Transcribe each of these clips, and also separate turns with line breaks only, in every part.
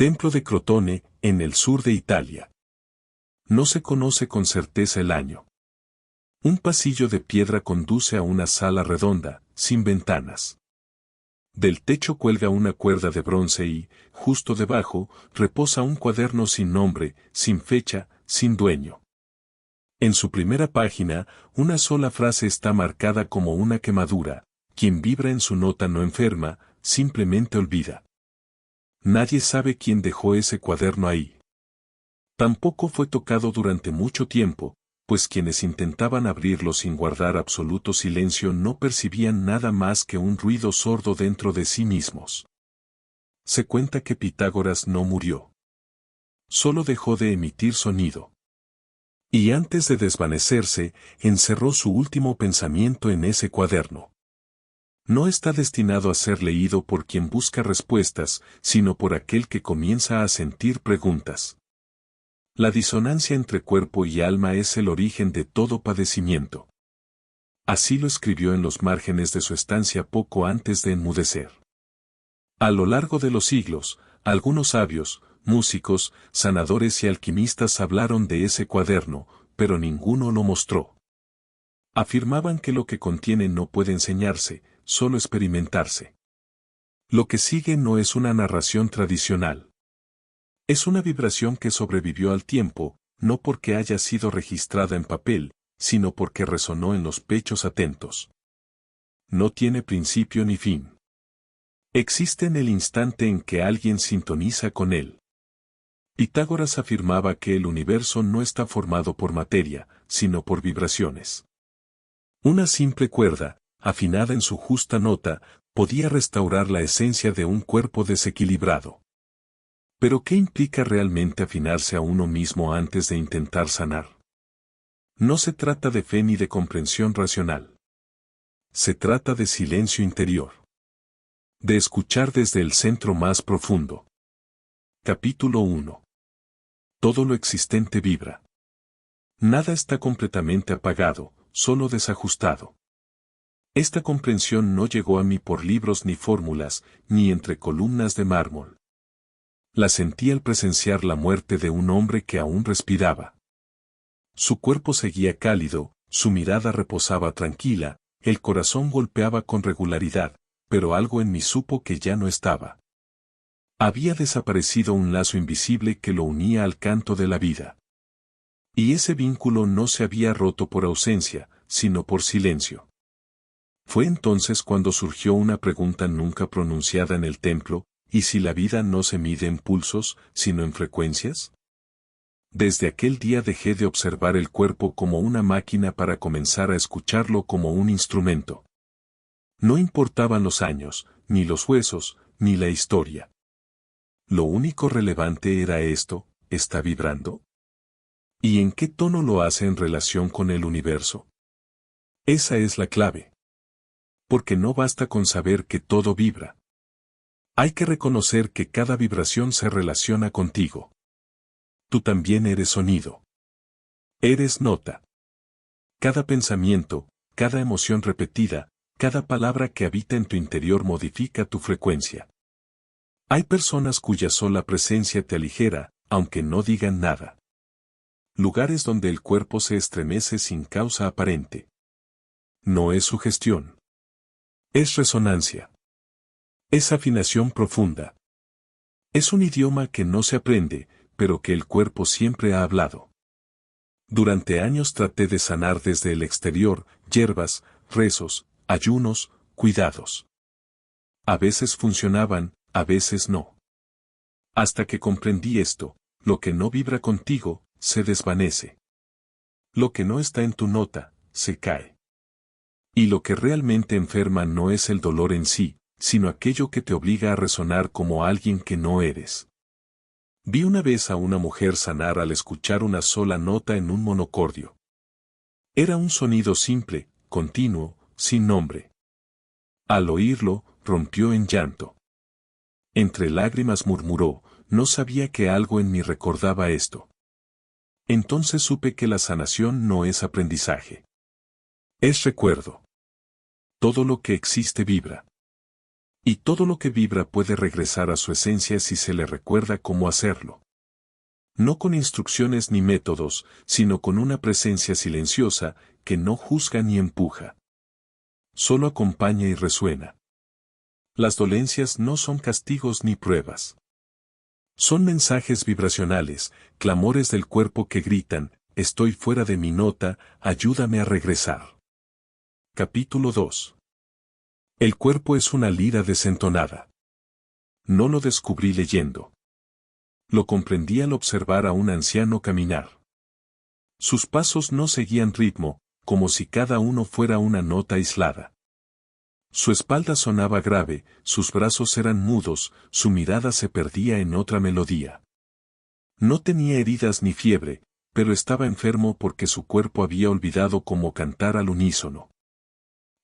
Templo de Crotone, en el sur de Italia. No se conoce con certeza el año. Un pasillo de piedra conduce a una sala redonda, sin ventanas. Del techo cuelga una cuerda de bronce y, justo debajo, reposa un cuaderno sin nombre, sin fecha, sin dueño. En su primera página, una sola frase está marcada como una quemadura: quien vibra en su nota no enferma, simplemente olvida. Nadie sabe quién dejó ese cuaderno ahí. Tampoco fue tocado durante mucho tiempo, pues quienes intentaban abrirlo sin guardar absoluto silencio no percibían nada más que un ruido sordo dentro de sí mismos. Se cuenta que Pitágoras no murió. Solo dejó de emitir sonido. Y antes de desvanecerse, encerró su último pensamiento en ese cuaderno. No está destinado a ser leído por quien busca respuestas, sino por aquel que comienza a sentir preguntas. La disonancia entre cuerpo y alma es el origen de todo padecimiento. Así lo escribió en los márgenes de su estancia poco antes de enmudecer. A lo largo de los siglos, algunos sabios, músicos, sanadores y alquimistas hablaron de ese cuaderno, pero ninguno lo mostró. Afirmaban que lo que contiene no puede enseñarse, solo experimentarse. Lo que sigue no es una narración tradicional. Es una vibración que sobrevivió al tiempo, no porque haya sido registrada en papel, sino porque resonó en los pechos atentos. No tiene principio ni fin. Existe en el instante en que alguien sintoniza con él. Pitágoras afirmaba que el universo no está formado por materia, sino por vibraciones. Una simple cuerda, afinada en su justa nota, podía restaurar la esencia de un cuerpo desequilibrado. ¿Pero qué implica realmente afinarse a uno mismo antes de intentar sanar? No se trata de fe ni de comprensión racional. Se trata de silencio interior. De escuchar desde el centro más profundo. Capítulo 1. Todo lo existente vibra. Nada está completamente apagado, solo desajustado. Esta comprensión no llegó a mí por libros ni fórmulas, ni entre columnas de mármol. La sentí al presenciar la muerte de un hombre que aún respiraba. Su cuerpo seguía cálido, su mirada reposaba tranquila, el corazón golpeaba con regularidad, pero algo en mí supo que ya no estaba. Había desaparecido un lazo invisible que lo unía al canto de la vida. Y ese vínculo no se había roto por ausencia, sino por silencio. Fue entonces cuando surgió una pregunta nunca pronunciada en el templo: ¿y si la vida no se mide en pulsos, sino en frecuencias? Desde aquel día dejé de observar el cuerpo como una máquina para comenzar a escucharlo como un instrumento. No importaban los años, ni los huesos, ni la historia. Lo único relevante era esto: ¿está vibrando? ¿Y en qué tono lo hace en relación con el universo? Esa es la clave. Porque no basta con saber que todo vibra. Hay que reconocer que cada vibración se relaciona contigo. Tú también eres sonido. Eres nota. Cada pensamiento, cada emoción repetida, cada palabra que habita en tu interior modifica tu frecuencia. Hay personas cuya sola presencia te aligera, aunque no digan nada. Lugares donde el cuerpo se estremece sin causa aparente. No es sugestión. Es resonancia. Es afinación profunda. Es un idioma que no se aprende, pero que el cuerpo siempre ha hablado. Durante años traté de sanar desde el exterior: hierbas, rezos, ayunos, cuidados. A veces funcionaban, a veces no. Hasta que comprendí esto: lo que no vibra contigo, se desvanece. Lo que no está en tu nota, se cae. Y lo que realmente enferma no es el dolor en sí, sino aquello que te obliga a resonar como alguien que no eres. Vi una vez a una mujer sanar al escuchar una sola nota en un monocordio. Era un sonido simple, continuo, sin nombre. Al oírlo, rompió en llanto. Entre lágrimas murmuró: no sabía que algo en mí recordaba esto. Entonces supe que la sanación no es aprendizaje. Es recuerdo. Todo lo que existe vibra. Y todo lo que vibra puede regresar a su esencia si se le recuerda cómo hacerlo. No con instrucciones ni métodos, sino con una presencia silenciosa, que no juzga ni empuja. Solo acompaña y resuena. Las dolencias no son castigos ni pruebas. Son mensajes vibracionales, clamores del cuerpo que gritan, estoy fuera de mi nota, ayúdame a regresar. Capítulo 2. El cuerpo es una lira desentonada. No lo descubrí leyendo. Lo comprendí al observar a un anciano caminar. Sus pasos no seguían ritmo, como si cada uno fuera una nota aislada. Su espalda sonaba grave, sus brazos eran mudos, su mirada se perdía en otra melodía. No tenía heridas ni fiebre, pero estaba enfermo porque su cuerpo había olvidado cómo cantar al unísono.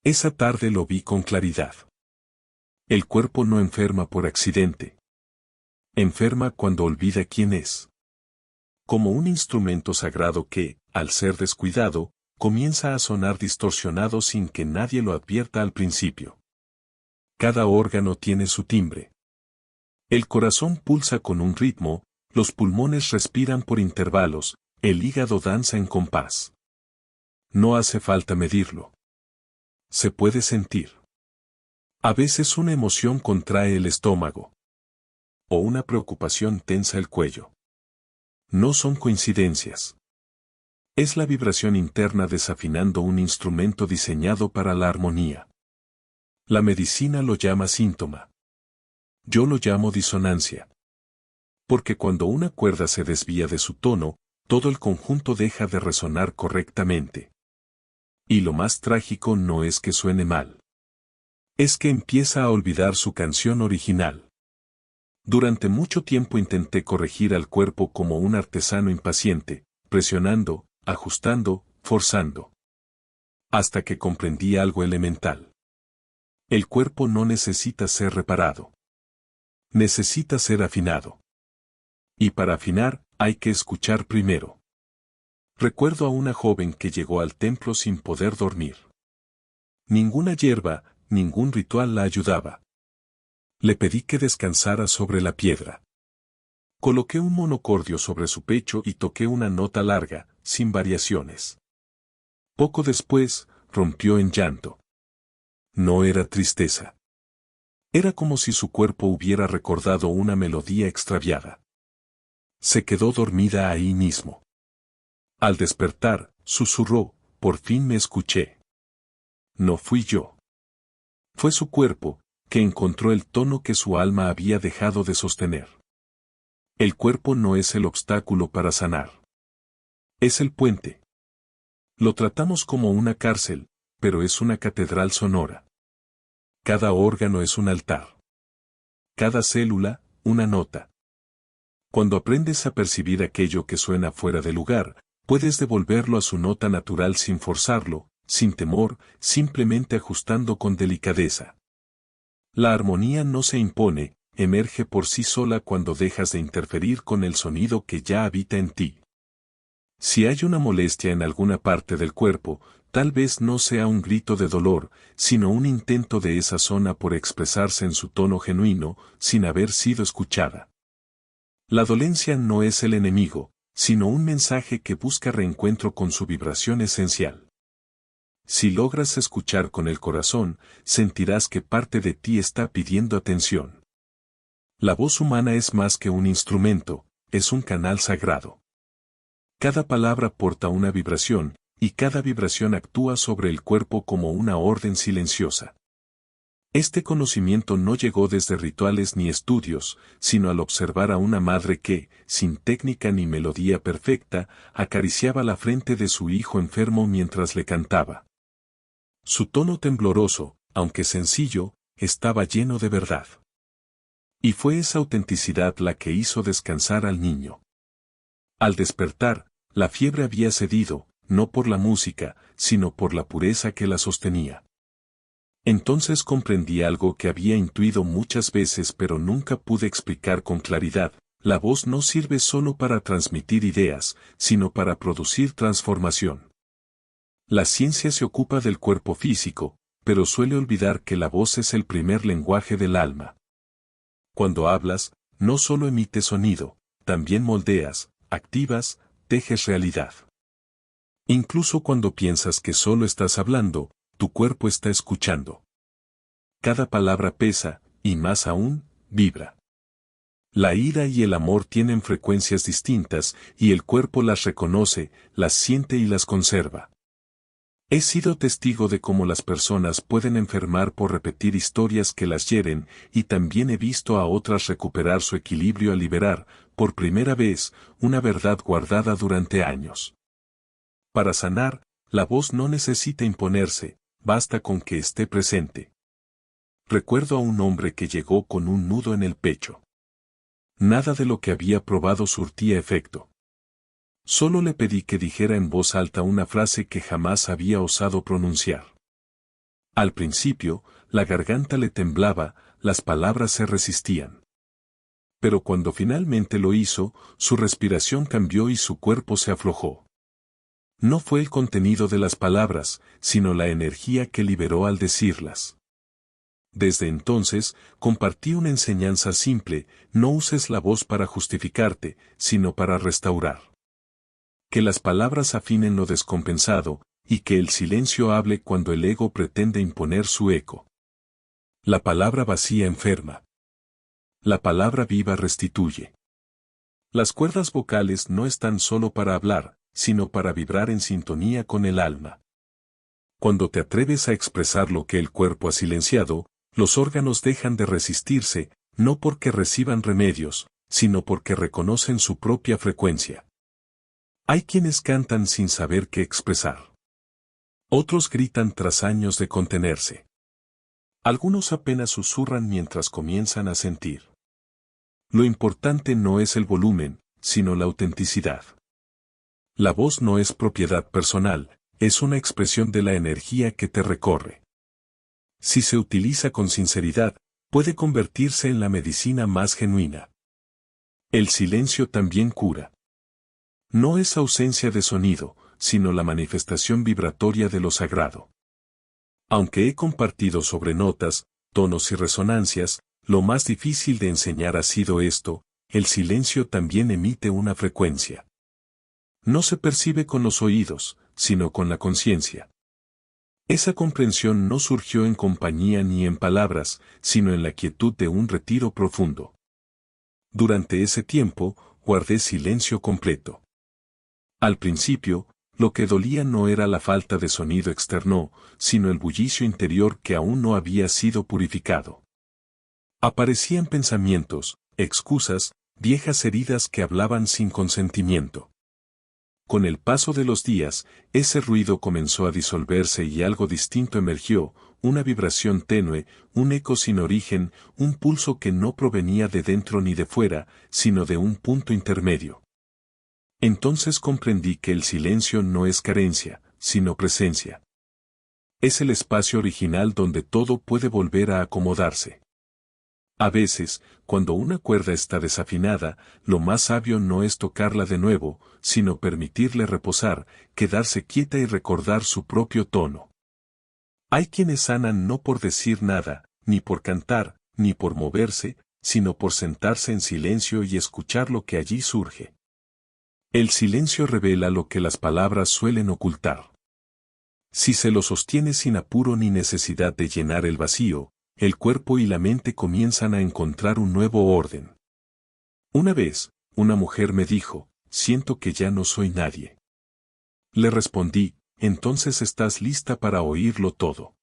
Esa tarde lo vi con claridad. El cuerpo no enferma por accidente. Enferma cuando olvida quién es. Como un instrumento sagrado que, al ser descuidado, comienza a sonar distorsionado sin que nadie lo advierta al principio. Cada órgano tiene su timbre. El corazón pulsa con un ritmo, los pulmones respiran por intervalos, el hígado danza en compás. No hace falta medirlo. Se puede sentir. A veces una emoción contrae el estómago. O una preocupación tensa el cuello. No son coincidencias. Es la vibración interna desafinando un instrumento diseñado para la armonía. La medicina lo llama síntoma. Yo lo llamo disonancia. Porque cuando una cuerda se desvía de su tono, todo el conjunto deja de resonar correctamente. Y lo más trágico no es que suene mal. Es que empieza a olvidar su canción original. Durante mucho tiempo intenté corregir al cuerpo como un artesano impaciente, presionando, ajustando, forzando. Hasta que comprendí algo elemental. El cuerpo no necesita ser reparado. Necesita ser afinado. Y para afinar, hay que escuchar primero. Recuerdo a una joven que llegó al templo sin poder dormir. Ninguna hierba, ningún ritual la ayudaba. Le pedí que descansara sobre la piedra. Coloqué un monocordio sobre su pecho y toqué una nota larga, sin variaciones. Poco después, rompió en llanto. No era tristeza. Era como si su cuerpo hubiera recordado una melodía extraviada. Se quedó dormida ahí mismo. Al despertar, susurró, por fin me escuché. No fui yo. Fue su cuerpo, que encontró el tono que su alma había dejado de sostener. El cuerpo no es el obstáculo para sanar. Es el puente. Lo tratamos como una cárcel, pero es una catedral sonora. Cada órgano es un altar. Cada célula, una nota. Cuando aprendes a percibir aquello que suena fuera de lugar, puedes devolverlo a su nota natural sin forzarlo, sin temor, simplemente ajustando con delicadeza. La armonía no se impone, emerge por sí sola cuando dejas de interferir con el sonido que ya habita en ti. Si hay una molestia en alguna parte del cuerpo, tal vez no sea un grito de dolor, sino un intento de esa zona por expresarse en su tono genuino, sin haber sido escuchada. La dolencia no es el enemigo, sino un mensaje que busca reencuentro con su vibración esencial. Si logras escuchar con el corazón, sentirás que parte de ti está pidiendo atención. La voz humana es más que un instrumento, es un canal sagrado. Cada palabra porta una vibración, y cada vibración actúa sobre el cuerpo como una orden silenciosa. Este conocimiento no llegó desde rituales ni estudios, sino al observar a una madre que, sin técnica ni melodía perfecta, acariciaba la frente de su hijo enfermo mientras le cantaba. Su tono tembloroso, aunque sencillo, estaba lleno de verdad. Y fue esa autenticidad la que hizo descansar al niño. Al despertar, la fiebre había cedido, no por la música, sino por la pureza que la sostenía. Entonces comprendí algo que había intuido muchas veces pero nunca pude explicar con claridad: la voz no sirve solo para transmitir ideas, sino para producir transformación. La ciencia se ocupa del cuerpo físico, pero suele olvidar que la voz es el primer lenguaje del alma. Cuando hablas, no solo emites sonido, también moldeas, activas, tejes realidad. Incluso cuando piensas que solo estás hablando, tu cuerpo está escuchando. Cada palabra pesa, y más aún, vibra. La ira y el amor tienen frecuencias distintas, y el cuerpo las reconoce, las siente y las conserva. He sido testigo de cómo las personas pueden enfermar por repetir historias que las hieren, y también he visto a otras recuperar su equilibrio al liberar, por primera vez, una verdad guardada durante años. Para sanar, la voz no necesita imponerse, basta con que esté presente. Recuerdo a un hombre que llegó con un nudo en el pecho. Nada de lo que había probado surtía efecto. Solo le pedí que dijera en voz alta una frase que jamás había osado pronunciar. Al principio, la garganta le temblaba, las palabras se resistían. Pero cuando finalmente lo hizo, su respiración cambió y su cuerpo se aflojó. No fue el contenido de las palabras, sino la energía que liberó al decirlas. Desde entonces, compartí una enseñanza simple: no uses la voz para justificarte, sino para restaurar. Que las palabras afinen lo descompensado, y que el silencio hable cuando el ego pretende imponer su eco. La palabra vacía enferma. La palabra viva restituye. Las cuerdas vocales no están solo para hablar, sino para vibrar en sintonía con el alma. Cuando te atreves a expresar lo que el cuerpo ha silenciado, los órganos dejan de resistirse, no porque reciban remedios, sino porque reconocen su propia frecuencia. Hay quienes cantan sin saber qué expresar. Otros gritan tras años de contenerse. Algunos apenas susurran mientras comienzan a sentir. Lo importante no es el volumen, sino la autenticidad. La voz no es propiedad personal, es una expresión de la energía que te recorre. Si se utiliza con sinceridad, puede convertirse en la medicina más genuina. El silencio también cura. No es ausencia de sonido, sino la manifestación vibratoria de lo sagrado. Aunque he compartido sobre notas, tonos y resonancias, lo más difícil de enseñar ha sido esto: el silencio también emite una frecuencia. No se percibe con los oídos, sino con la conciencia. Esa comprensión no surgió en compañía ni en palabras, sino en la quietud de un retiro profundo. Durante ese tiempo, guardé silencio completo. Al principio, lo que dolía no era la falta de sonido externo, sino el bullicio interior que aún no había sido purificado. Aparecían pensamientos, excusas, viejas heridas que hablaban sin consentimiento. Con el paso de los días, ese ruido comenzó a disolverse y algo distinto emergió: una vibración tenue, un eco sin origen, un pulso que no provenía de dentro ni de fuera, sino de un punto intermedio. Entonces comprendí que el silencio no es carencia, sino presencia. Es el espacio original donde todo puede volver a acomodarse. A veces, cuando una cuerda está desafinada, lo más sabio no es tocarla de nuevo, sino permitirle reposar, quedarse quieta y recordar su propio tono. Hay quienes sanan no por decir nada, ni por cantar, ni por moverse, sino por sentarse en silencio y escuchar lo que allí surge. El silencio revela lo que las palabras suelen ocultar. Si se lo sostiene sin apuro ni necesidad de llenar el vacío, el cuerpo y la mente comienzan a encontrar un nuevo orden. Una vez, una mujer me dijo: siento que ya no soy nadie. Le respondí: entonces estás lista para oírlo todo.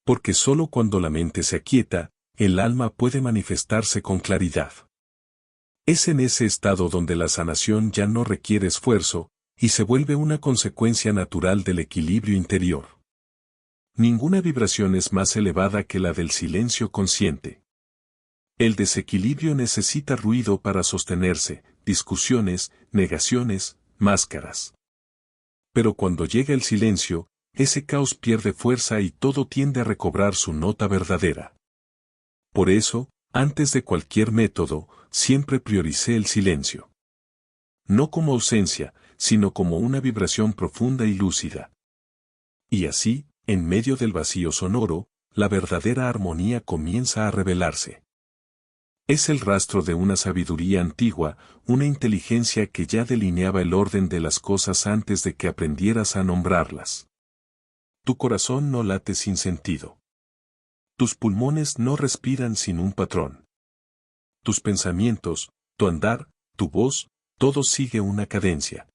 Porque solo cuando la mente se aquieta, el alma puede manifestarse con claridad. Es en ese estado donde la sanación ya no requiere esfuerzo, y se vuelve una consecuencia natural del equilibrio interior. Ninguna vibración es más elevada que la del silencio consciente. El desequilibrio necesita ruido para sostenerse, discusiones, negaciones, máscaras. Pero cuando llega el silencio, ese caos pierde fuerza y todo tiende a recobrar su nota verdadera. Por eso, antes de cualquier método, siempre prioricé el silencio. No como ausencia, sino como una vibración profunda y lúcida. Y así, en medio del vacío sonoro, la verdadera armonía comienza a revelarse. Es el rastro de una sabiduría antigua, una inteligencia que ya delineaba el orden de las cosas antes de que aprendieras a nombrarlas. Tu corazón no late sin sentido. Tus pulmones no respiran sin un patrón. Tus pensamientos, tu andar, tu voz, todo sigue una cadencia.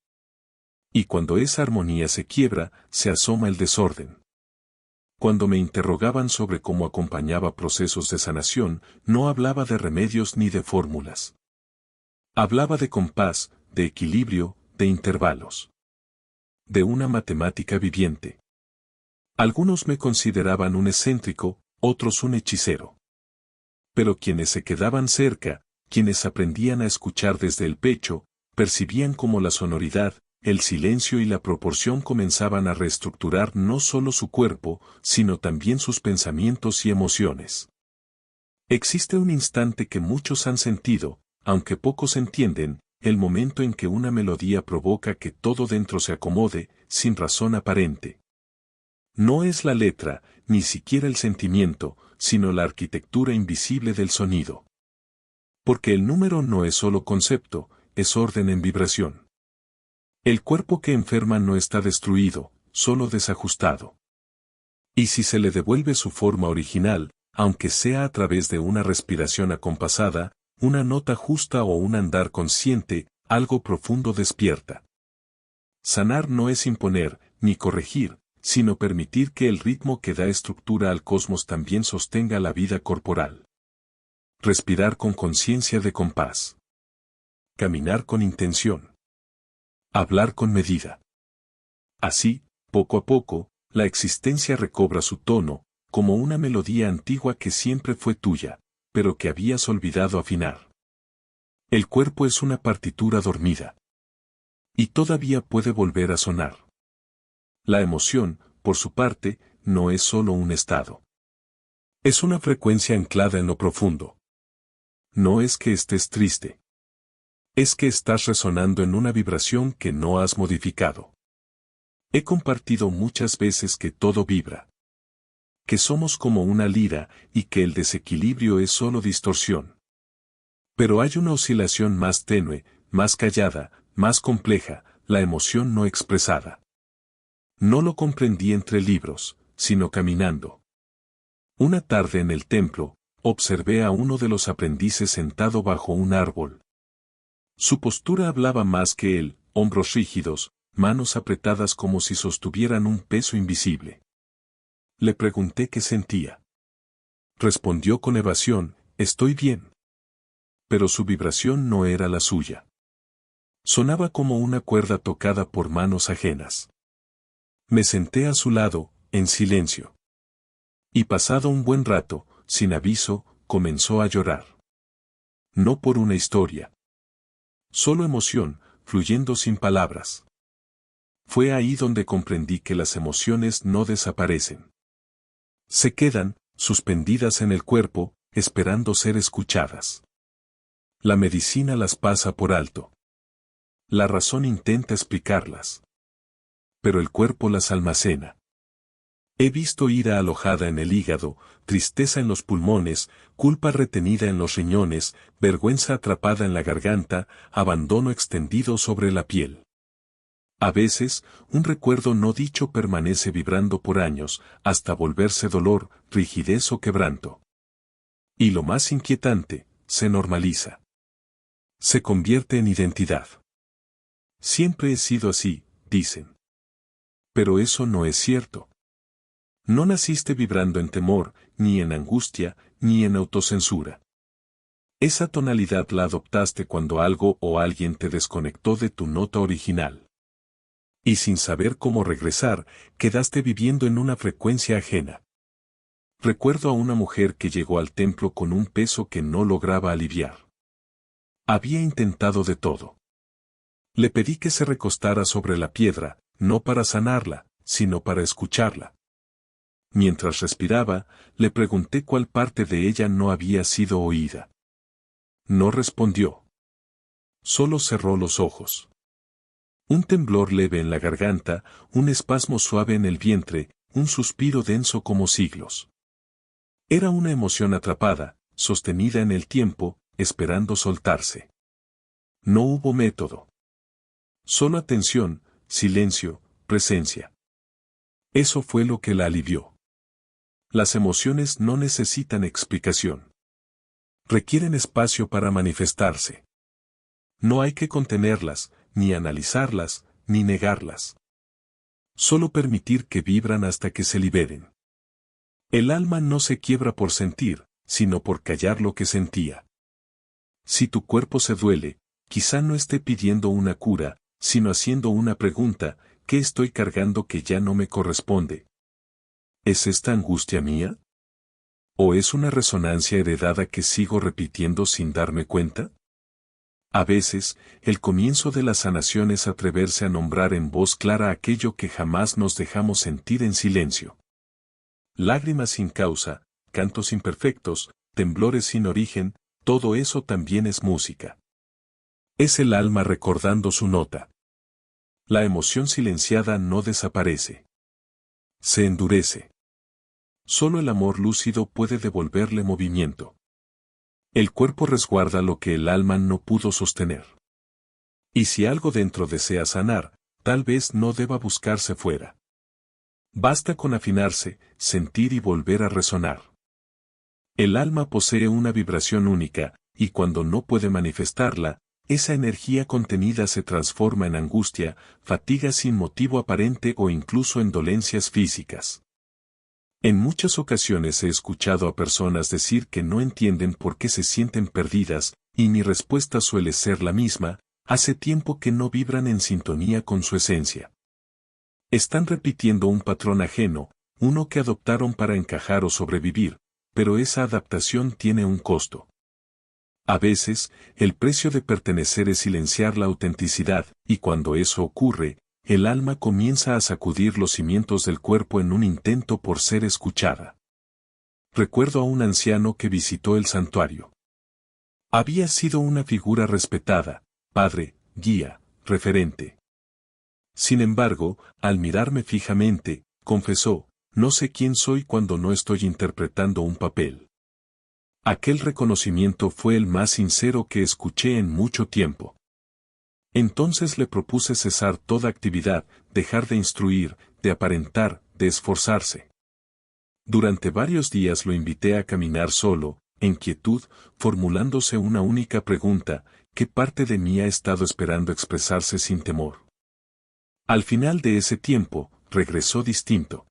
Y cuando esa armonía se quiebra, se asoma el desorden. Cuando me interrogaban sobre cómo acompañaba procesos de sanación, no hablaba de remedios ni de fórmulas. Hablaba de compás, de equilibrio, de intervalos. De una matemática viviente. Algunos me consideraban un excéntrico, otros un hechicero. Pero quienes se quedaban cerca, quienes aprendían a escuchar desde el pecho, percibían cómo la sonoridad, el silencio y la proporción comenzaban a reestructurar no solo su cuerpo, sino también sus pensamientos y emociones. Existe un instante que muchos han sentido, aunque pocos entienden, el momento en que una melodía provoca que todo dentro se acomode, sin razón aparente. No es la letra, ni siquiera el sentimiento, sino la arquitectura invisible del sonido. Porque el número no es solo concepto, es orden en vibración. El cuerpo que enferma no está destruido, solo desajustado. Y si se le devuelve su forma original, aunque sea a través de una respiración acompasada, una nota justa o un andar consciente, algo profundo despierta. Sanar no es imponer, ni corregir, sino permitir que el ritmo que da estructura al cosmos también sostenga la vida corporal. Respirar con conciencia de compás. Caminar con intención. Hablar con medida. Así, poco a poco, la existencia recobra su tono, como una melodía antigua que siempre fue tuya, pero que habías olvidado afinar. El cuerpo es una partitura dormida. Y todavía puede volver a sonar. La emoción, por su parte, no es solo un estado. Es una frecuencia anclada en lo profundo. No es que estés triste. Es que estás resonando en una vibración que no has modificado. He compartido muchas veces que todo vibra. Que somos como una lira y que el desequilibrio es solo distorsión. Pero hay una oscilación más tenue, más callada, más compleja, la emoción no expresada. No lo comprendí entre libros, sino caminando. Una tarde en el templo, observé a uno de los aprendices sentado bajo un árbol. Su postura hablaba más que él, hombros rígidos, manos apretadas como si sostuvieran un peso invisible. Le pregunté qué sentía. Respondió con evasión, estoy bien. Pero su vibración no era la suya. Sonaba como una cuerda tocada por manos ajenas. Me senté a su lado, en silencio. Y pasado un buen rato, sin aviso, comenzó a llorar. No por una historia. Solo emoción, fluyendo sin palabras. Fue ahí donde comprendí que las emociones no desaparecen. Se quedan, suspendidas en el cuerpo, esperando ser escuchadas. La medicina las pasa por alto. La razón intenta explicarlas. Pero el cuerpo las almacena. He visto ira alojada en el hígado, tristeza en los pulmones, culpa retenida en los riñones, vergüenza atrapada en la garganta, abandono extendido sobre la piel. A veces, un recuerdo no dicho permanece vibrando por años, hasta volverse dolor, rigidez o quebranto. Y lo más inquietante, se normaliza. Se convierte en identidad. Siempre he sido así, dicen. Pero eso no es cierto. No naciste vibrando en temor, ni en angustia, ni en autocensura. Esa tonalidad la adoptaste cuando algo o alguien te desconectó de tu nota original. Y sin saber cómo regresar, quedaste viviendo en una frecuencia ajena. Recuerdo a una mujer que llegó al templo con un peso que no lograba aliviar. Había intentado de todo. Le pedí que se recostara sobre la piedra, no para sanarla, sino para escucharla. Mientras respiraba, le pregunté cuál parte de ella no había sido oída. No respondió. Solo cerró los ojos. Un temblor leve en la garganta, un espasmo suave en el vientre, un suspiro denso como siglos. Era una emoción atrapada, sostenida en el tiempo, esperando soltarse. No hubo método. Solo atención, silencio, presencia. Eso fue lo que la alivió. Las emociones no necesitan explicación. Requieren espacio para manifestarse. No hay que contenerlas, ni analizarlas, ni negarlas. Solo permitir que vibran hasta que se liberen. El alma no se quiebra por sentir, sino por callar lo que sentía. Si tu cuerpo se duele, quizá no esté pidiendo una cura, sino haciendo una pregunta: ¿qué estoy cargando que ya no me corresponde? ¿Es esta angustia mía? ¿O es una resonancia heredada que sigo repitiendo sin darme cuenta? A veces, el comienzo de la sanación es atreverse a nombrar en voz clara aquello que jamás nos dejamos sentir en silencio. Lágrimas sin causa, cantos imperfectos, temblores sin origen, todo eso también es música. Es el alma recordando su nota. La emoción silenciada no desaparece. Se endurece. Solo el amor lúcido puede devolverle movimiento. El cuerpo resguarda lo que el alma no pudo sostener. Y si algo dentro desea sanar, tal vez no deba buscarse fuera. Basta con afinarse, sentir y volver a resonar. El alma posee una vibración única, y cuando no puede manifestarla, esa energía contenida se transforma en angustia, fatiga sin motivo aparente o incluso en dolencias físicas. En muchas ocasiones he escuchado a personas decir que no entienden por qué se sienten perdidas, y mi respuesta suele ser la misma: hace tiempo que no vibran en sintonía con su esencia. Están repitiendo un patrón ajeno, uno que adoptaron para encajar o sobrevivir, pero esa adaptación tiene un costo. A veces, el precio de pertenecer es silenciar la autenticidad, y cuando eso ocurre, el alma comienza a sacudir los cimientos del cuerpo en un intento por ser escuchada. Recuerdo a un anciano que visitó el santuario. Había sido una figura respetada, padre, guía, referente. Sin embargo, al mirarme fijamente, confesó: no sé quién soy cuando no estoy interpretando un papel. Aquel reconocimiento fue el más sincero que escuché en mucho tiempo. Entonces le propuse cesar toda actividad, dejar de instruir, de aparentar, de esforzarse. Durante varios días lo invité a caminar solo, en quietud, formulándose una única pregunta: ¿qué parte de mí ha estado esperando expresarse sin temor? Al final de ese tiempo, regresó distinto.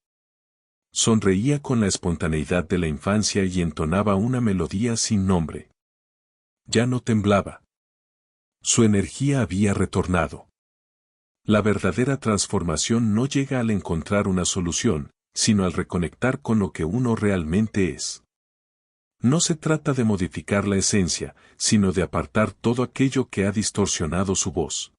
Sonreía con la espontaneidad de la infancia y entonaba una melodía sin nombre. Ya no temblaba. Su energía había retornado. La verdadera transformación no llega al encontrar una solución, sino al reconectar con lo que uno realmente es. No se trata de modificar la esencia, sino de apartar todo aquello que ha distorsionado su voz.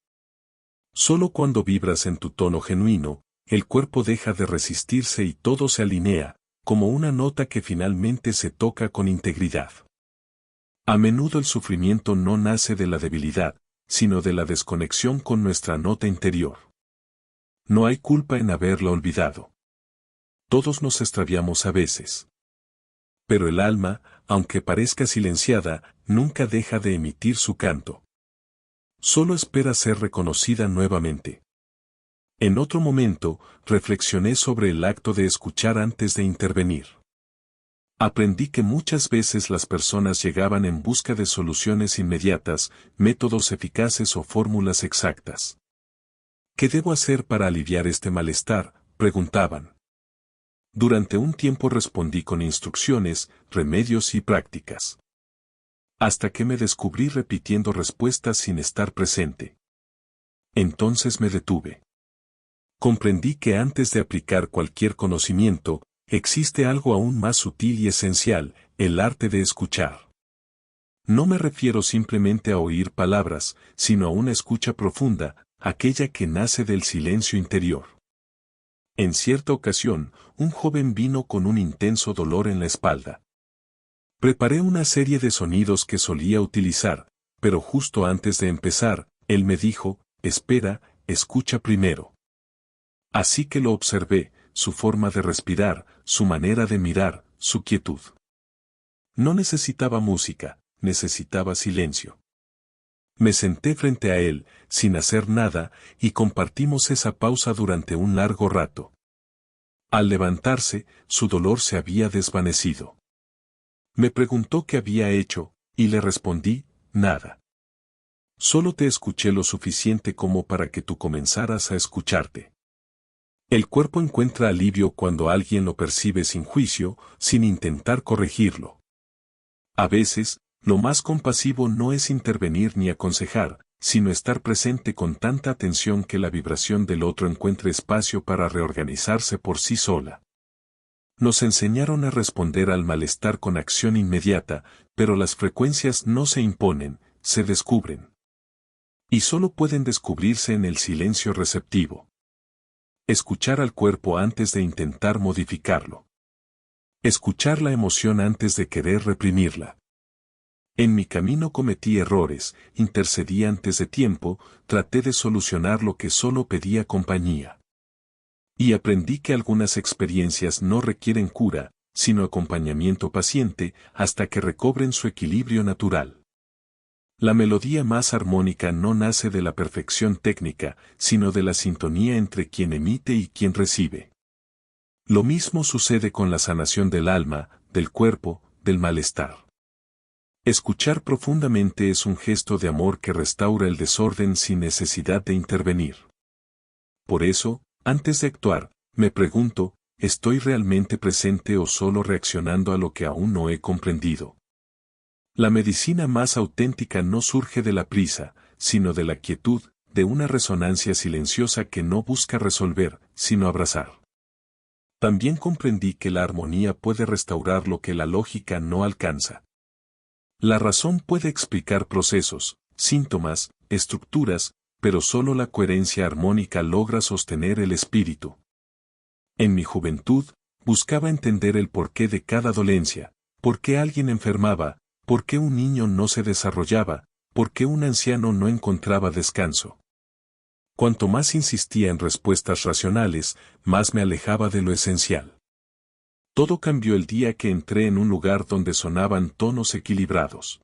Solo cuando vibras en tu tono genuino, el cuerpo deja de resistirse y todo se alinea, como una nota que finalmente se toca con integridad. A menudo el sufrimiento no nace de la debilidad, sino de la desconexión con nuestra nota interior. No hay culpa en haberla olvidado. Todos nos extraviamos a veces. Pero el alma, aunque parezca silenciada, nunca deja de emitir su canto. Solo espera ser reconocida nuevamente. En otro momento, reflexioné sobre el acto de escuchar antes de intervenir. Aprendí que muchas veces las personas llegaban en busca de soluciones inmediatas, métodos eficaces o fórmulas exactas. ¿Qué debo hacer para aliviar este malestar?, preguntaban. Durante un tiempo respondí con instrucciones, remedios y prácticas. Hasta que me descubrí repitiendo respuestas sin estar presente. Entonces me detuve. Comprendí que antes de aplicar cualquier conocimiento, existe algo aún más sutil y esencial: el arte de escuchar. No me refiero simplemente a oír palabras, sino a una escucha profunda, aquella que nace del silencio interior. En cierta ocasión, un joven vino con un intenso dolor en la espalda. Preparé una serie de sonidos que solía utilizar, pero justo antes de empezar, él me dijo: espera, escucha primero. Así que lo observé, su forma de respirar, su manera de mirar, su quietud. No necesitaba música, necesitaba silencio. Me senté frente a él, sin hacer nada, y compartimos esa pausa durante un largo rato. Al levantarse, su dolor se había desvanecido. Me preguntó qué había hecho, y le respondí, nada. Solo te escuché lo suficiente como para que tú comenzaras a escucharte. El cuerpo encuentra alivio cuando alguien lo percibe sin juicio, sin intentar corregirlo. A veces, lo más compasivo no es intervenir ni aconsejar, sino estar presente con tanta atención que la vibración del otro encuentre espacio para reorganizarse por sí sola. Nos enseñaron a responder al malestar con acción inmediata, pero las frecuencias no se imponen, se descubren. Y solo pueden descubrirse en el silencio receptivo. Escuchar al cuerpo antes de intentar modificarlo. Escuchar la emoción antes de querer reprimirla. En mi camino cometí errores, intercedí antes de tiempo, traté de solucionar lo que solo pedía compañía. Y aprendí que algunas experiencias no requieren cura, sino acompañamiento paciente, hasta que recobren su equilibrio natural. La melodía más armónica no nace de la perfección técnica, sino de la sintonía entre quien emite y quien recibe. Lo mismo sucede con la sanación del alma, del cuerpo, del malestar. Escuchar profundamente es un gesto de amor que restaura el desorden sin necesidad de intervenir. Por eso, antes de actuar, me pregunto, ¿estoy realmente presente o solo reaccionando a lo que aún no he comprendido? La medicina más auténtica no surge de la prisa, sino de la quietud, de una resonancia silenciosa que no busca resolver, sino abrazar. También comprendí que la armonía puede restaurar lo que la lógica no alcanza. La razón puede explicar procesos, síntomas, estructuras, pero solo la coherencia armónica logra sostener el espíritu. En mi juventud, buscaba entender el porqué de cada dolencia, por qué alguien enfermaba, por qué un niño no se desarrollaba, por qué un anciano no encontraba descanso. Cuanto más insistía en respuestas racionales, más me alejaba de lo esencial. Todo cambió el día que entré en un lugar donde sonaban tonos equilibrados.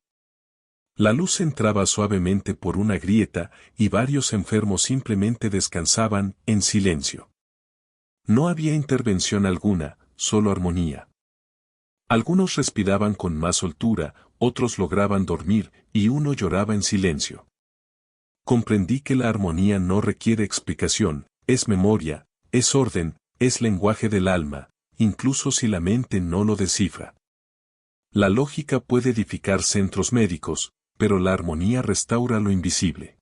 La luz entraba suavemente por una grieta y varios enfermos simplemente descansaban en silencio. No había intervención alguna, solo armonía. Algunos respiraban con más soltura, otros lograban dormir y uno lloraba en silencio. Comprendí que la armonía no requiere explicación, es memoria, es orden, es lenguaje del alma, incluso si la mente no lo descifra. La lógica puede edificar centros médicos, pero la armonía restaura lo invisible.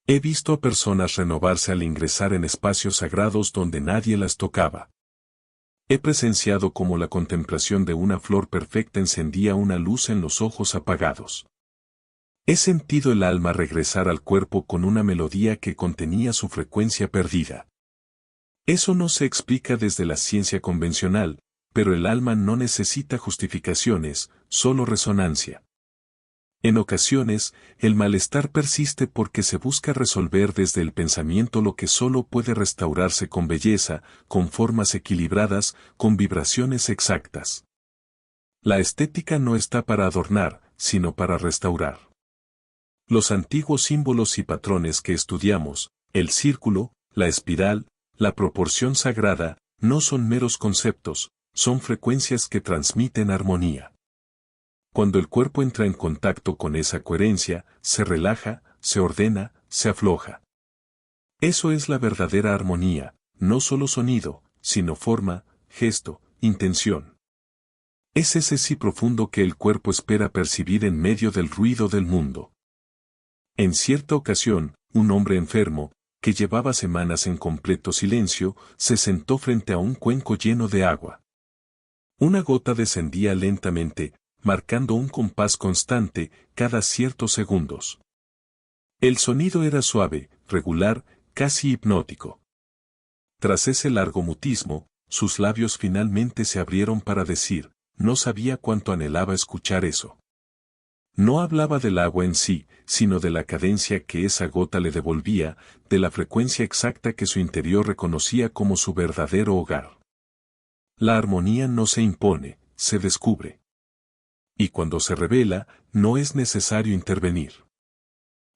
He visto a personas renovarse al ingresar en espacios sagrados donde nadie las tocaba. He presenciado cómo la contemplación de una flor perfecta encendía una luz en los ojos apagados. He sentido el alma regresar al cuerpo con una melodía que contenía su frecuencia perdida. Eso no se explica desde la ciencia convencional, pero el alma no necesita justificaciones, solo resonancia. En ocasiones, el malestar persiste porque se busca resolver desde el pensamiento lo que solo puede restaurarse con belleza, con formas equilibradas, con vibraciones exactas. La estética no está para adornar, sino para restaurar. Los antiguos símbolos y patrones que estudiamos, el círculo, la espiral, la proporción sagrada, no son meros conceptos, son frecuencias que transmiten armonía. Cuando el cuerpo entra en contacto con esa coherencia, se relaja, se ordena, se afloja. Eso es la verdadera armonía, no solo sonido, sino forma, gesto, intención. Es ese sí profundo que el cuerpo espera percibir en medio del ruido del mundo. En cierta ocasión, un hombre enfermo, que llevaba semanas en completo silencio, se sentó frente a un cuenco lleno de agua. Una gota descendía lentamente, marcando un compás constante cada ciertos segundos. El sonido era suave, regular, casi hipnótico. Tras ese largo mutismo, sus labios finalmente se abrieron para decir, no sabía cuánto anhelaba escuchar eso. No hablaba del agua en sí, sino de la cadencia que esa gota le devolvía, de la frecuencia exacta que su interior reconocía como su verdadero hogar. La armonía no se impone, se descubre. Y cuando se revela, no es necesario intervenir.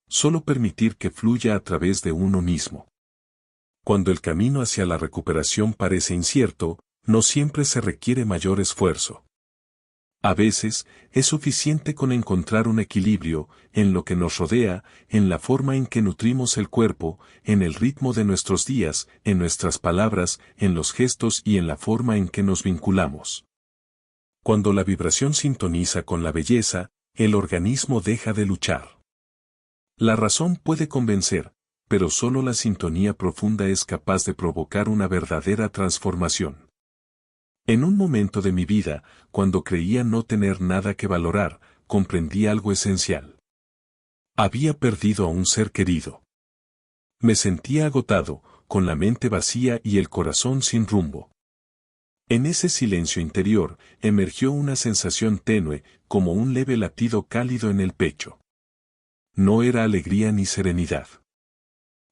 Solo permitir que fluya a través de uno mismo. Cuando el camino hacia la recuperación parece incierto, no siempre se requiere mayor esfuerzo. A veces, es suficiente con encontrar un equilibrio en lo que nos rodea, en la forma en que nutrimos el cuerpo, en el ritmo de nuestros días, en nuestras palabras, en los gestos y en la forma en que nos vinculamos. Cuando la vibración sintoniza con la belleza, el organismo deja de luchar. La razón puede convencer, pero solo la sintonía profunda es capaz de provocar una verdadera transformación. En un momento de mi vida, cuando creía no tener nada que valorar, comprendí algo esencial. Había perdido a un ser querido. Me sentía agotado, con la mente vacía y el corazón sin rumbo. En ese silencio interior, emergió una sensación tenue, como un leve latido cálido en el pecho. No era alegría ni serenidad.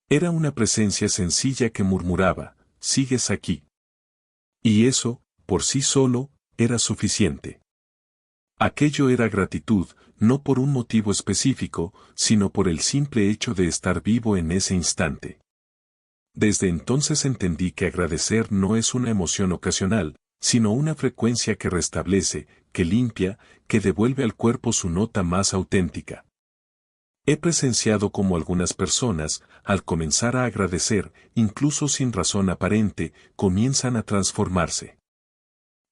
Era una presencia sencilla que murmuraba, «Sigues aquí». Y eso, por sí solo, era suficiente. Aquello era gratitud, no por un motivo específico, sino por el simple hecho de estar vivo en ese instante. Desde entonces entendí que agradecer no es una emoción ocasional, sino una frecuencia que restablece, que limpia, que devuelve al cuerpo su nota más auténtica. He presenciado cómo algunas personas, al comenzar a agradecer, incluso sin razón aparente, comienzan a transformarse.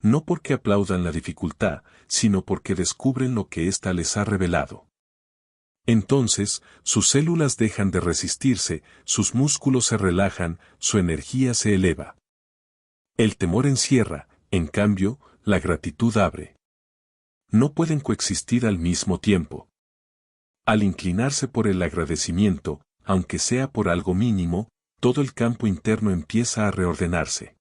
No porque aplaudan la dificultad, sino porque descubren lo que ésta les ha revelado. Entonces, sus células dejan de resistirse, sus músculos se relajan, su energía se eleva. El temor encierra, en cambio, la gratitud abre. No pueden coexistir al mismo tiempo. Al inclinarse por el agradecimiento, aunque sea por algo mínimo, todo el campo interno empieza a reordenarse.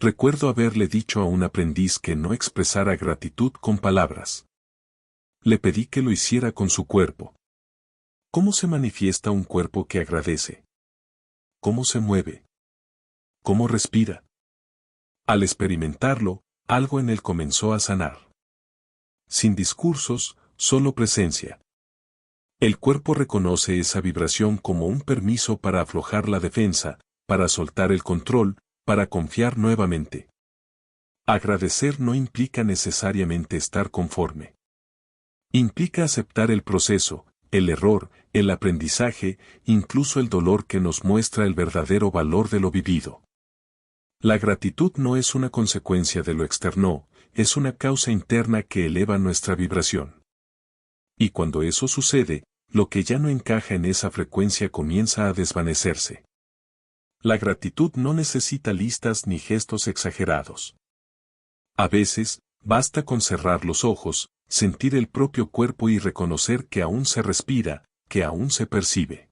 Recuerdo haberle dicho a un aprendiz que no expresara gratitud con palabras. Le pedí que lo hiciera con su cuerpo. ¿Cómo se manifiesta un cuerpo que agradece? ¿Cómo se mueve? ¿Cómo respira? Al experimentarlo, algo en él comenzó a sanar. Sin discursos, solo presencia. El cuerpo reconoce esa vibración como un permiso para aflojar la defensa, para soltar el control, para confiar nuevamente. Agradecer no implica necesariamente estar conforme. Implica aceptar el proceso, el error, el aprendizaje, incluso el dolor que nos muestra el verdadero valor de lo vivido. La gratitud no es una consecuencia de lo externo, es una causa interna que eleva nuestra vibración. Y cuando eso sucede, lo que ya no encaja en esa frecuencia comienza a desvanecerse. La gratitud no necesita listas ni gestos exagerados. A veces, basta con cerrar los ojos, sentir el propio cuerpo y reconocer que aún se respira, que aún se percibe.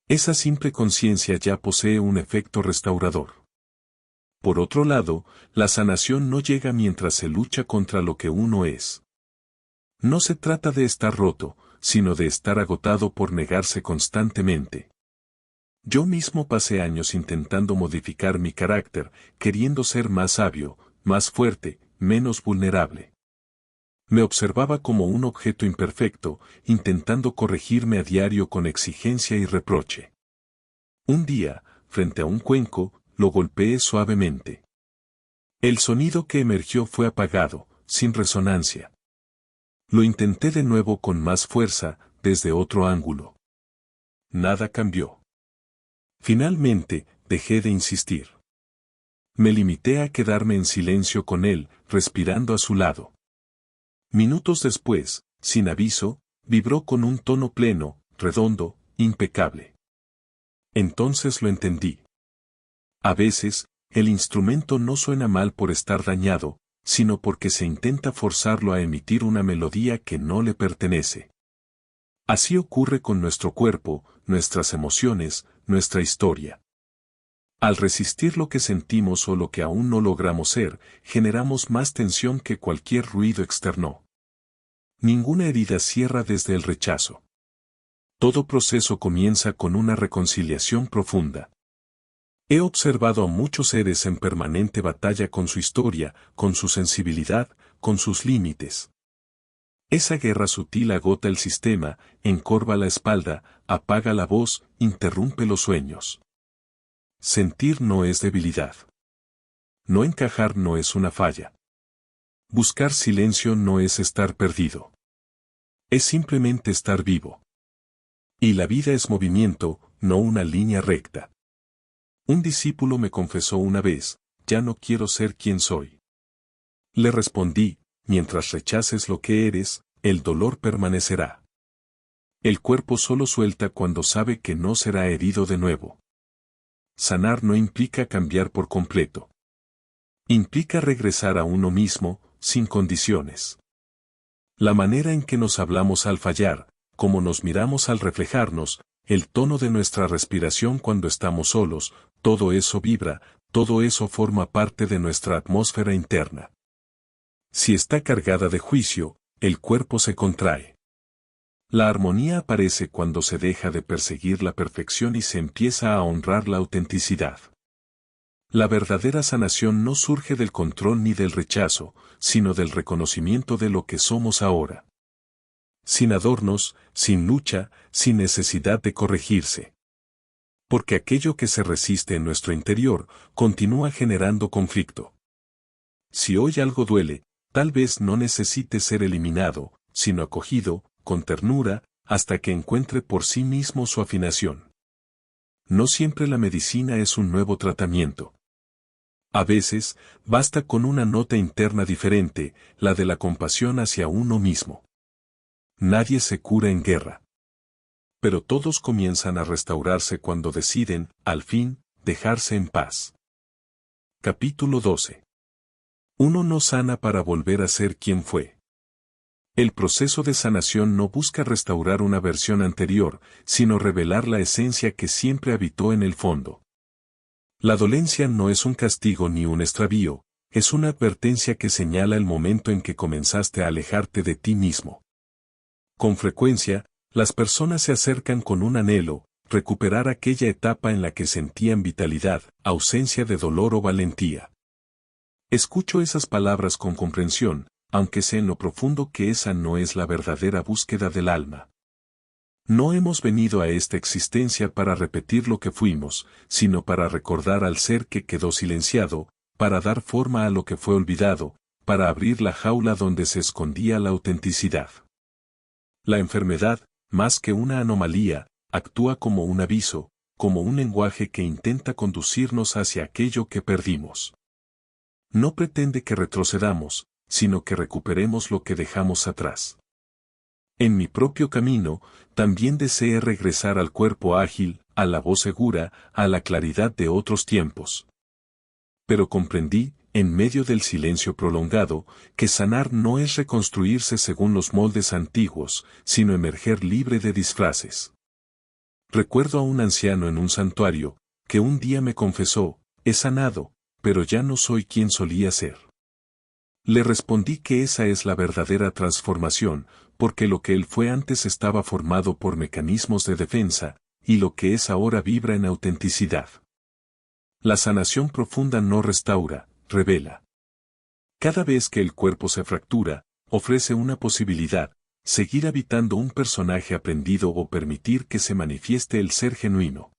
Esa simple conciencia ya posee un efecto restaurador. Por otro lado, la sanación no llega mientras se lucha contra lo que uno es. No se trata de estar roto, sino de estar agotado por negarse constantemente. Yo mismo pasé años intentando modificar mi carácter, queriendo ser más sabio, más fuerte, menos vulnerable. Me observaba como un objeto imperfecto, intentando corregirme a diario con exigencia y reproche. Un día, frente a un cuenco, lo golpeé suavemente. El sonido que emergió fue apagado, sin resonancia. Lo intenté de nuevo con más fuerza, desde otro ángulo. Nada cambió. Finalmente, dejé de insistir. Me limité a quedarme en silencio con él, respirando a su lado. Minutos después, sin aviso, vibró con un tono pleno, redondo, impecable. Entonces lo entendí. A veces, el instrumento no suena mal por estar dañado, sino porque se intenta forzarlo a emitir una melodía que no le pertenece. Así ocurre con nuestro cuerpo, nuestras emociones, nuestra historia. Al resistir lo que sentimos o lo que aún no logramos ser, generamos más tensión que cualquier ruido externo. Ninguna herida cierra desde el rechazo. Todo proceso comienza con una reconciliación profunda. He observado a muchos seres en permanente batalla con su historia, con su sensibilidad, con sus límites. Esa guerra sutil agota el sistema, encorva la espalda, apaga la voz, interrumpe los sueños. Sentir no es debilidad. No encajar no es una falla. Buscar silencio no es estar perdido. Es simplemente estar vivo. Y la vida es movimiento, no una línea recta. Un discípulo me confesó una vez, ya no quiero ser quien soy. Le respondí, mientras rechaces lo que eres, el dolor permanecerá. El cuerpo solo suelta cuando sabe que no será herido de nuevo. Sanar no implica cambiar por completo. Implica regresar a uno mismo, sin condiciones. La manera en que nos hablamos al fallar, cómo nos miramos al reflejarnos, el tono de nuestra respiración cuando estamos solos, todo eso vibra, todo eso forma parte de nuestra atmósfera interna. Si está cargada de juicio, el cuerpo se contrae. La armonía aparece cuando se deja de perseguir la perfección y se empieza a honrar la autenticidad. La verdadera sanación no surge del control ni del rechazo, sino del reconocimiento de lo que somos ahora. Sin adornos, sin lucha, sin necesidad de corregirse. Porque aquello que se resiste en nuestro interior, continúa generando conflicto. Si hoy algo duele, tal vez no necesite ser eliminado, sino acogido, con ternura, hasta que encuentre por sí mismo su afinación. No siempre la medicina es un nuevo tratamiento. A veces, basta con una nota interna diferente, la de la compasión hacia uno mismo. Nadie se cura en guerra. Pero todos comienzan a restaurarse cuando deciden, al fin, dejarse en paz. Capítulo 12. Uno no sana para volver a ser quien fue. El proceso de sanación no busca restaurar una versión anterior, sino revelar la esencia que siempre habitó en el fondo. La dolencia no es un castigo ni un extravío, es una advertencia que señala el momento en que comenzaste a alejarte de ti mismo. Con frecuencia, las personas se acercan con un anhelo, recuperar aquella etapa en la que sentían vitalidad, ausencia de dolor o valentía. Escucho esas palabras con comprensión, aunque sé en lo profundo que esa no es la verdadera búsqueda del alma. No hemos venido a esta existencia para repetir lo que fuimos, sino para recordar al ser que quedó silenciado, para dar forma a lo que fue olvidado, para abrir la jaula donde se escondía la autenticidad. La enfermedad, más que una anomalía, actúa como un aviso, como un lenguaje que intenta conducirnos hacia aquello que perdimos. No pretende que retrocedamos, sino que recuperemos lo que dejamos atrás. En mi propio camino, también deseé regresar al cuerpo ágil, a la voz segura, a la claridad de otros tiempos. Pero comprendí, en medio del silencio prolongado, que sanar no es reconstruirse según los moldes antiguos, sino emerger libre de disfraces. Recuerdo a un anciano en un santuario, que un día me confesó, he sanado, pero ya no soy quien solía ser. Le respondí que esa es la verdadera transformación, porque lo que él fue antes estaba formado por mecanismos de defensa, y lo que es ahora vibra en autenticidad. La sanación profunda no restaura, revela. Cada vez que el cuerpo se fractura, ofrece una posibilidad, seguir habitando un personaje aprendido o permitir que se manifieste el ser genuino.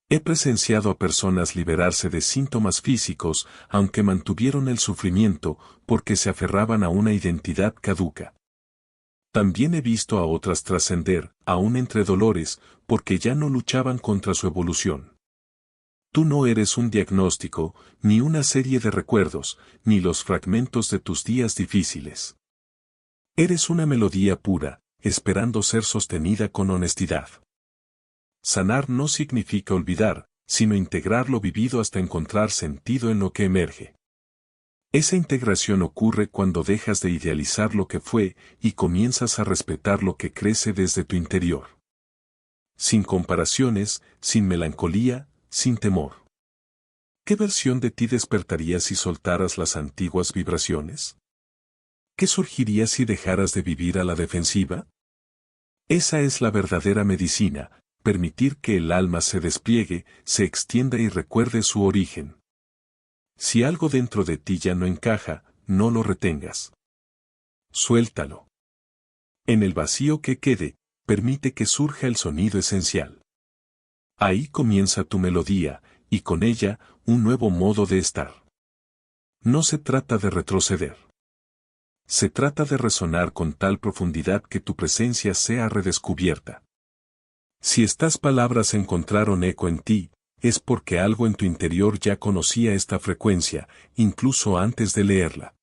He presenciado a personas liberarse de síntomas físicos, aunque mantuvieron el sufrimiento, porque se aferraban a una identidad caduca. También he visto a otras trascender, aún entre dolores, porque ya no luchaban contra su evolución. Tú no eres un diagnóstico, ni una serie de recuerdos, ni los fragmentos de tus días difíciles. Eres una melodía pura, esperando ser sostenida con honestidad. Sanar no significa olvidar, sino integrar lo vivido hasta encontrar sentido en lo que emerge. Esa integración ocurre cuando dejas de idealizar lo que fue y comienzas a respetar lo que crece desde tu interior. Sin comparaciones, sin melancolía, sin temor. ¿Qué versión de ti despertaría si soltaras las antiguas vibraciones? ¿Qué surgiría si dejaras de vivir a la defensiva? Esa es la verdadera medicina, permitir que el alma se despliegue, se extienda y recuerde su origen. Si algo dentro de ti ya no encaja, no lo retengas. Suéltalo. En el vacío que quede, permite que surja el sonido esencial. Ahí comienza tu melodía, y con ella, un nuevo modo de estar. No se trata de retroceder. Se trata de resonar con tal profundidad que tu presencia sea redescubierta. Si estas palabras encontraron eco en ti, es porque algo en tu interior ya conocía esta frecuencia, incluso antes de leerla.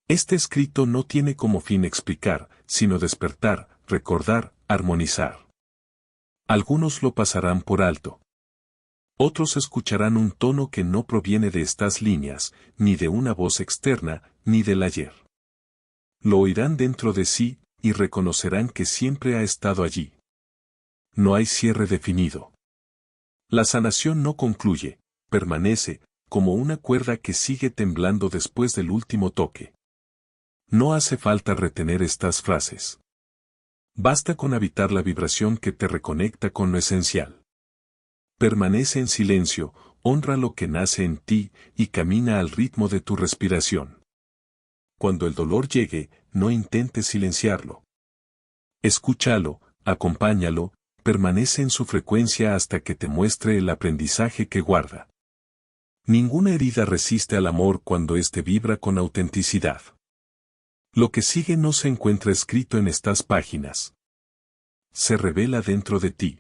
Este escrito no tiene como fin explicar, sino despertar, recordar, armonizar. Algunos lo pasarán por alto. Otros escucharán un tono que no proviene de estas líneas, ni de una voz externa, ni del ayer. Lo oirán dentro de sí, y reconocerán que siempre ha estado allí. No hay cierre definido. La sanación no concluye, permanece, como una cuerda que sigue temblando después del último toque. No hace falta retener estas frases. Basta con habitar la vibración que te reconecta con lo esencial. Permanece en silencio, honra lo que nace en ti y camina al ritmo de tu respiración. Cuando el dolor llegue, no intentes silenciarlo. Escúchalo, acompáñalo, permanece en su frecuencia hasta que te muestre el aprendizaje que guarda. Ninguna herida resiste al amor cuando éste vibra con autenticidad. Lo que sigue no se encuentra escrito en estas páginas. Se revela dentro de ti.